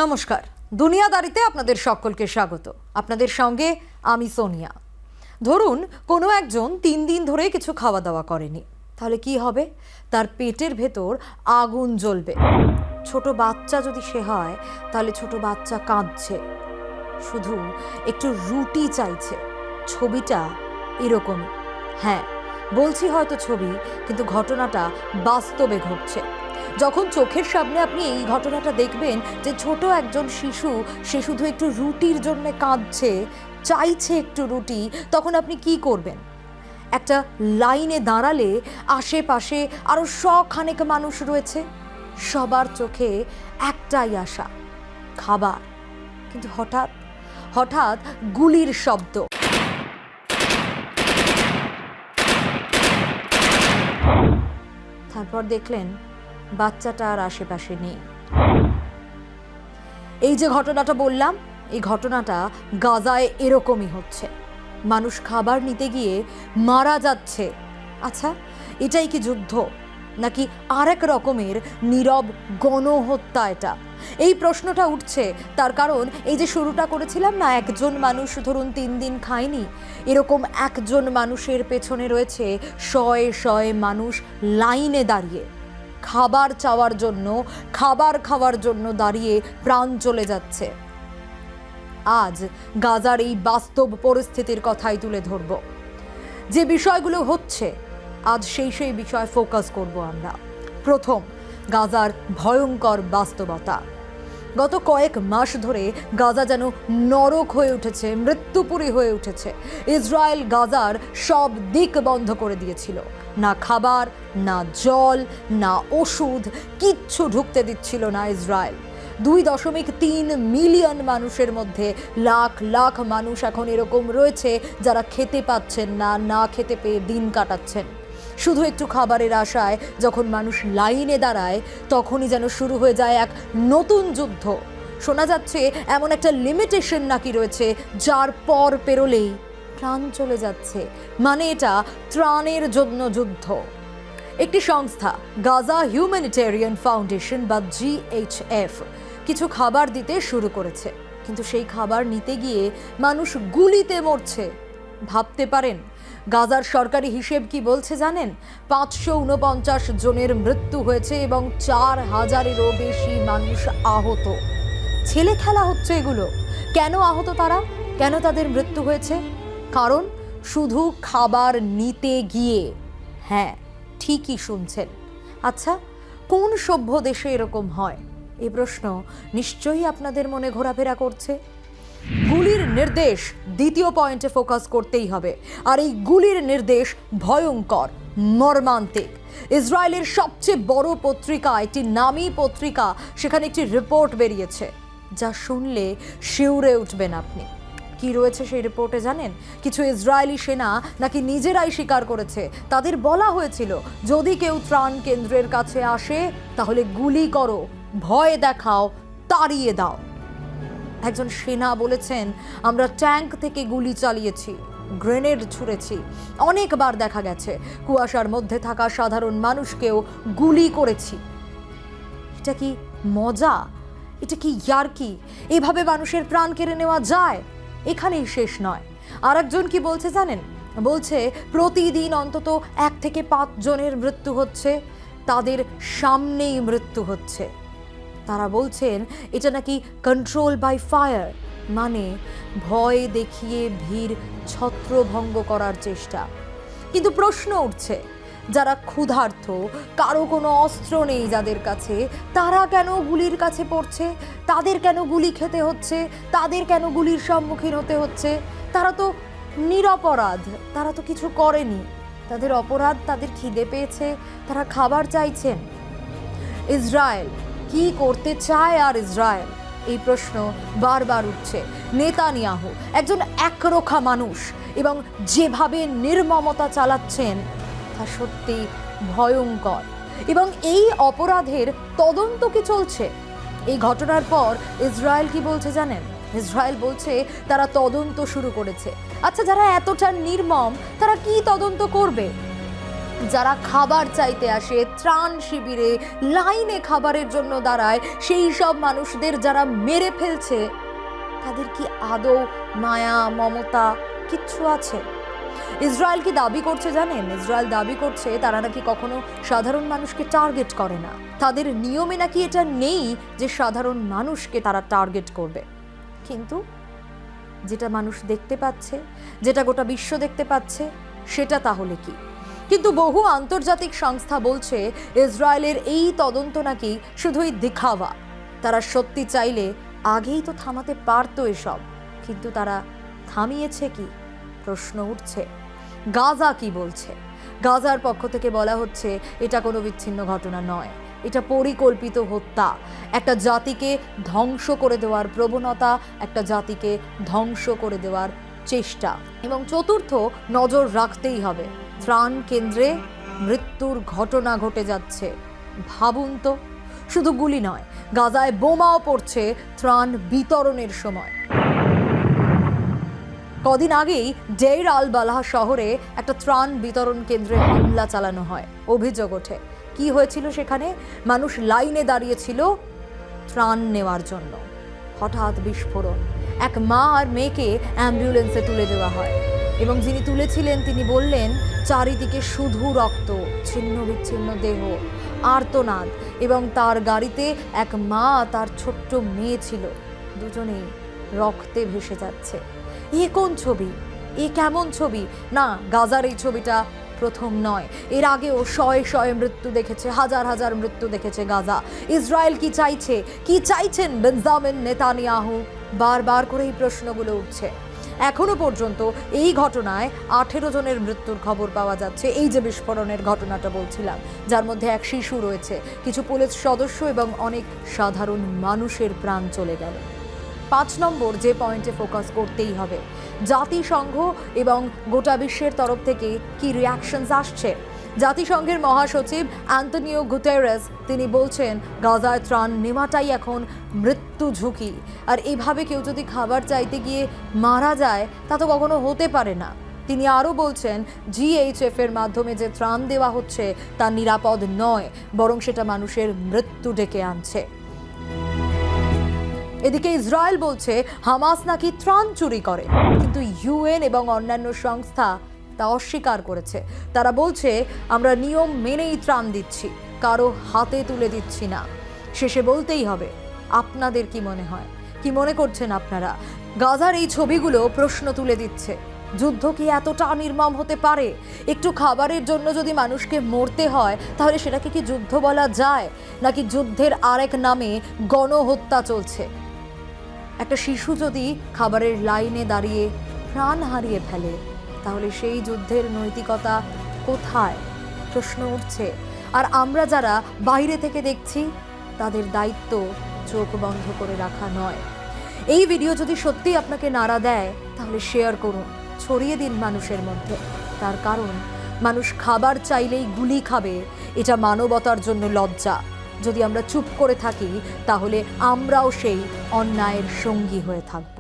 নমস্কার, দুনিয়াদারিতে আপনাদের সকলকে স্বাগত। আপনাদের সঙ্গে আমি সোনিয়া। ধরুন কোনো একজন 3 দিন ধরে কিছু খাওয়া দাওয়া করেনি, তাহলে কি হবে? তার পেটের ভেতর আগুন জ্বলবে। ছোট বাচ্চা যদি সে হয়, তাহলে ছোট বাচ্চা কাঁদছে, শুধু একটু রুটি চাইছে। ছবিটা এরকমই। হ্যাঁ, বলছি হয়তো ছবি, কিন্তু ঘটনাটা বাস্তবে ঘটছে। যখন চোখের সামনে আপনি এই ঘটনাটা দেখবেন যে ছোট একজন শিশু, সে শুধু একটু রুটির জন্য কাঁদছে, চাইছে একটু রুটি, তখন আপনি কি করবেন? একটা লাইনে দাঁড়ালে আশেপাশে আরও শখানেক মানুষ রয়েছে, সবার চোখে একটাই আশা, খাবার। কিন্তু হঠাৎ হঠাৎ গুলির শব্দ। তারপর দেখলেন বাচ্চাটা আর আশেপাশে নেই। এই যে ঘটনাটা বললাম, এই ঘটনাটা গাজায় এরকমই হচ্ছে। মানুষ খাবার নিতে গিয়ে মারা যাচ্ছে। আচ্ছা, এটাই কি যুদ্ধ, নাকি আরেক রকমের নীরব গণহত্যা এটা? এই প্রশ্নটা উঠছে তার কারণ এই যে শুরুটা করেছিলাম না, একজন মানুষ ধরুন 3 দিন খায়নি, এরকম একজন মানুষের পেছনে রয়েছে শয়ে শয়ে মানুষ লাইনে দাঁড়িয়ে খাবার চাওয়ার জন্য, খাবার খাওয়ার জন্য দাঁড়িয়ে প্রাণ চলে যাচ্ছে। আজ গাজার এই বাস্তব পরিস্থিতির কথাই তুলে ধরব। যে বিষয়গুলো হচ্ছে আজ সেই বিষয়ে ফোকাস করব আমরা। প্রথম, গাজার ভয়ঙ্কর বাস্তবতা। গত কয়েক মাস ধরে গাজা যেন নরক হয়ে উঠেছে, মৃত্যুপুরী হয়ে উঠেছে। ইসরায়েল গাজার সব দিক বন্ধ করে দিয়েছিল। না খাবার, না জল, না ওষুধ, কিচ্ছু ঢুকতে দিচ্ছিল না ইসরায়েল। 2.3 মিলিয়ন মানুষের মধ্যে লাখ লাখ মানুষ এখন এরকম রয়েছে যারা খেতে পাচ্ছেন না, না খেতে পেয়ে দিন কাটাচ্ছেন। শুধু একটু খাবারের আশায় যখন মানুষ লাইনে দাঁড়ায়, তখনই যেন শুরু হয়ে যায় এক নতুন যুদ্ধ। শোনা যাচ্ছে এমন একটা লিমিটেশন নাকি রয়েছে, যার পর পেরোলেই প্রাণ চলে যাচ্ছে। মানে এটা ত্রাণের জন্য যুদ্ধ। একটি সংস্থা, গাজা হিউম্যানিটেরিয়ান ফাউন্ডেশন বা GHF, কিছু খাবার দিতে শুরু করেছে, কিন্তু সেই খাবার নিতে গিয়ে মানুষ গুলিতে মরছে। ভাবতে পারেন গাজার সরকারি হিসেব কি বলছে জানেন? 549 জনের মৃত্যু হয়েছে এবং 4000-এরও বেশি মানুষ আহত। ছেলে খেলা হচ্ছে এগুলো। কেন আহত তারা? কেন তাদের মৃত্যু হয়েছে? কারণ শুধু খাবার নিতে গিয়ে। হ্যাঁ, ঠিকই শুনছেন। আচ্ছা, কোন সভ্য দেশে এরকম হয়? এই প্রশ্ন নিশ্চয়ই আপনাদের মনে ঘোরাফেরা করছে। গুলির নির্দেশ দ্বিতীয় পয়েন্টে ফোকাস করতেই হবে। আর এই গুলির নির্দেশ ভয়ঙ্কর, মর্মান্তিক। ইসরায়েলের সবচেয়ে বড় পত্রিকা, একটি নামী পত্রিকা, সেখানে একটি রিপোর্ট বেরিয়েছে যা শুনলে শিউরে উঠবেন আপনি। কি রয়েছে সেই রিপোর্টে জানেন? কিছু ইসরায়েলি সেনা নাকি নিজেরাই স্বীকার করেছে, তাদের বলা হয়েছিল যদি কেউ ত্রাণ কেন্দ্রের কাছে আসে তাহলে গুলি করো, ভয় দেখাও, তাড়িয়ে দাও। একজন সেনা বলেছেন, আমরা ট্যাঙ্ক থেকে গুলি চালিয়েছি, গ্রেনেড ছুঁড়েছি, অনেকবার দেখা গেছে কুয়াশার মধ্যে থাকা সাধারণ মানুষকেও গুলি করেছি। এটা কি মজা? এটা কি ইয়ার্কি? এভাবে মানুষের প্রাণ কেড়ে নেওয়া যায়? এখানেই শেষ নয়। আর একজন কি বলছে জানেন? বলছে প্রতিদিন অন্তত 1 থেকে 5 জনের মৃত্যু হচ্ছে, তাদের সামনেই মৃত্যু হচ্ছে। তারা বলছেন এটা নাকি কন্ট্রোল বাই ফায়ার, মানে ভয় দেখিয়ে ভিড় ছত্রভঙ্গ করার চেষ্টা। কিন্তু প্রশ্ন উঠছে, যারা ক্ষুধার্ত, কারো কোনো অস্ত্র নেই যাদের কাছে, তারা কেন গুলির কাছে পড়ছে? তাদের কেন গুলি খেতে হচ্ছে? তাদের কেন গুলির সম্মুখীন হতে হচ্ছে? তারা তো নিরপরাধ, তারা তো কিছু করেনি। তাদের অপরাধ, তাদের খিদে পেয়েছে, তারা খাবার চাইছেন। ইসরায়েল কি করতে চায়? আর ইসরায়েল, এই প্রশ্ন বারবার উঠছে। নেতানিয়াহু একজন একরোখা মানুষ এবং যেভাবে নির্মমতা চালাচ্ছেন তা সত্যি ভয়ঙ্কর। এবং এই অপরাধের তদন্ত কি চলছে? এই ঘটনার পর ইসরায়েল কি বলছে জানেন? ইসরায়েল বলছে তারা তদন্ত শুরু করেছে। আচ্ছা, যারা এতটা নির্মম, তারা কি তদন্ত করবে? যারা খাবার চাইতে আসে, ত্রাণ শিবিরে লাইনে খাবারের জন্য দাঁড়ায়, সেই সব মানুষদের যারা মেরে ফেলছে, তাদের কি আদৌ মায়া মমতা কিচ্ছু আছে? ইসরায়েল কি দাবি করছে জানেন? ইসরায়েল দাবি করছে তারা নাকি কখনো সাধারণ মানুষকে টার্গেট করে না। তাদের নিয়মে নাকি এটা নেই যে সাধারণ মানুষকে তারা টার্গেট করবে। কিন্তু যেটা মানুষ দেখতে পাচ্ছে, যেটা গোটা বিশ্ব দেখতে পাচ্ছে, সেটা তাহলে কি? কিন্তু বহু আন্তর্জাতিক সংস্থা বলছে ইসরায়েলের এই তদন্ত নাকি শুধুই দেখাওয়া। তারা সত্যি চাইলে আগেই তো থামাতে পারতো এসব, কিন্তু তারা থামিয়েছে কি? প্রশ্ন উঠছে। গাজা কি বলছে? গাজার পক্ষ থেকে বলা হচ্ছে এটা কোনো বিচ্ছিন্ন ঘটনা নয়, এটা পরিকল্পিত হত্যা, একটা জাতিকে ধ্বংস করে দেওয়ার প্রবণতা, একটা জাতিকে ধ্বংস করে দেওয়ার চেষ্টা। এবং চতুর্থ, নজর রাখতেই হবে, ত্রাণ কেন্দ্রে মৃত্যুর ঘটনা ঘটে যাচ্ছে। ভাবুন তো, শুধু গুলি নয়, গাজায় বোমাও পড়ছে ত্রাণ বিতরণের সময়। কদিন আগেই ডের আল বালাহ শহরে একটা ত্রাণ বিতরণ কেন্দ্রে হামলা চালানো হয়, অভিযোগ ওঠে। কি হয়েছিল সেখানে? মানুষ লাইনে দাঁড়িয়েছিল ত্রাণ নেওয়ার জন্য, হঠাৎ বিস্ফোরণ। এক মা আর মেয়েকে অ্যাম্বুলেন্সে তুলে দেওয়া হয় এবং যিনি তুলেছিলেন তিনি বললেন চারিদিকে শুধু রক্ত, ছিন্ন বিচ্ছিন্ন দেহ, আর্তনাদ, এবং তার গাড়িতে এক মা তার ছোট্ট মেয়ে ছিল, দুজনেই রক্তে ভেসে যাচ্ছে। এ কোন ছবি? এ কেমন ছবি? না, গাজার এই ছবিটা প্রথম নয়, এর আগেও শয়ে শয়ে মৃত্যু দেখেছে, হাজার হাজার মৃত্যু দেখেছে গাজা। ইসরায়েল কি চাইছে? কি চাইছেন বেঞ্জামিন নেতানিয়াহু? বারবার করে এই প্রশ্নগুলো উঠছে। এখনো পর্যন্ত এই ঘটনায় 18 জনের মৃত্যুর খবর পাওয়া যাচ্ছে। এই যে বিস্ফোরণের ঘটনাটা বলছিলাম, যার মধ্যে এক শিশু রয়েছে, কিছু পুলিশ সদস্য এবং অনেক সাধারণ মানুষের প্রাণ চলে গেল। 5 নম্বর যে পয়েন্টে ফোকাস করতেই হবে, জাতিসংঘ এবং গোটা বিশ্বের তরফ থেকে কি রিয়াকশনস আসছে। জাতিসংঘের মহাসচিব অ্যান্টনিও গুতেরেস তিনি বলছেন গাজায় ত্রাণ নেওয়াটাই এখন মৃত্যু ঝুঁকি, আর এভাবে কেউ যদি খাবার চাইতে গিয়ে মারা যায় তা তো কখনো হতে পারে না। তিনি আরও বলছেন জিএইচএফ এর মাধ্যমে যে ত্রাণ দেওয়া হচ্ছে তা নিরাপদ নয়, বরং সেটা মানুষের মৃত্যু ডেকে আনছে। এদিকে ইসরায়েল বলছে হামাস নাকি ত্রাণ চুরি করে, কিন্তু ইউএন এবং অন্যান্য সংস্থা তা অস্বীকার করেছে। তারা বলছে আমরা নিয়ম মেনেই ত্রাণ দিচ্ছি, কারো হাতে তুলে দিচ্ছি না। শেষে বলতেই হবে, আপনাদের কি মনে হয়? কি মনে করছেন আপনারা? গাজার এই ছবিগুলো প্রশ্ন তুলে দিচ্ছে, যুদ্ধ কি এতটা নির্মম হতে পারে? একটু খাবারের জন্য যদি মানুষকে মরতে হয় তাহলে সেটাকে কি যুদ্ধ বলা যায়? নাকি যুদ্ধের আরেক নামে গণহত্যা চলছে? একটা শিশু যদি খাবারের লাইনে দাঁড়িয়ে প্রাণ হারিয়ে ফেলে তাহলে সেই যুদ্ধের নৈতিকতা কোথায়? প্রশ্ন উঠছে। আর আমরা যারা বাইরে থেকে দেখছি তাদের দায়িত্ব চোখ বন্ধ করে রাখা নয়। এই ভিডিও যদি সত্যি আপনাকে নাড়া দেয় তাহলে শেয়ার করুন, ছড়িয়ে দিন মানুষের মধ্যে। তার কারণ মানুষ খাবার চাইলেই গুলি খাবে, এটা মানবতার জন্য লজ্জা। যদি আমরা চুপ করে থাকি তাহলে আমরাও সেই অন্যায়ের সঙ্গী হয়ে থাকব।